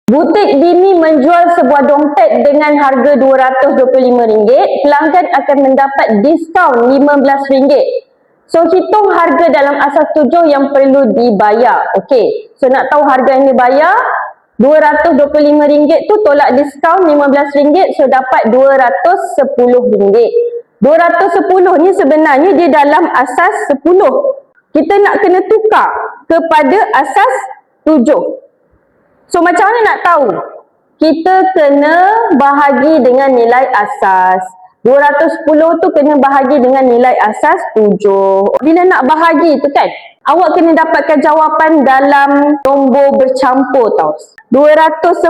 Butik Dini menjual sebuah dompet dengan harga RM225. Pelanggan akan mendapat diskaun RM15. So, hitung harga dalam asas 7 yang perlu dibayar. Okey. So, nak tahu harga yang dibayar, RM225 tu tolak diskaun RM15. So, dapat RM210. RM210 ni sebenarnya dia dalam asas 10. Kita nak kena tukar kepada asas 7. So, macam mana nak tahu? Kita kena bahagi dengan nilai asas. 210 tu kena bahagi dengan nilai asas 7. Bila nak bahagi tu kan, awak kena dapatkan jawapan dalam nombor bercampur tau. 210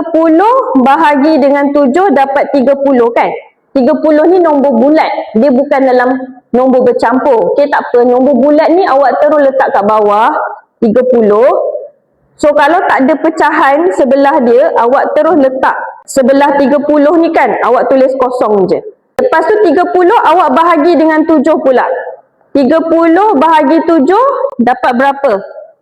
bahagi dengan 7 dapat 30 kan? 30 ni nombor bulat. Dia bukan dalam nombor bercampur. Okey, tak apa. Nombor bulat ni awak terus letak kat bawah 30. So, kalau tak ada pecahan sebelah dia, awak terus letak sebelah 30 ni kan, awak tulis kosong je. Lepas tu 30 awak bahagi dengan 7 pula. 30 bahagi 7 dapat berapa?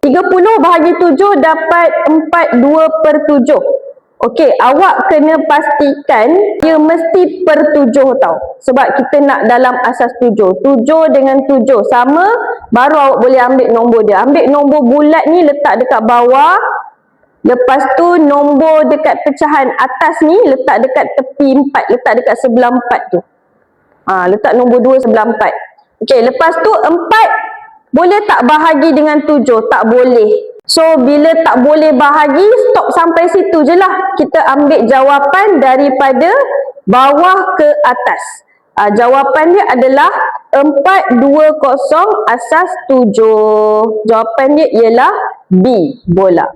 30 bahagi 7 dapat 42/7. Okey, awak kena pastikan dia mesti per 7 tau. Sebab kita nak dalam asas 7. 7 dengan 7 sama, baru awak boleh ambil nombor dia. Ambil nombor bulat ni letak dekat bawah. Lepas tu nombor dekat pecahan atas ni letak dekat tepi 4. Letak dekat sebelah 4 tu. Letak nombor 2 sebelah 4. Okey, lepas tu 4 boleh tak bahagi dengan 7? Tak boleh. So, bila tak boleh bahagi, stop sampai situ je lah. Kita ambil jawapan daripada bawah ke atas. Jawapan dia adalah 420 asas 7. Jawapan dia ialah B, bola.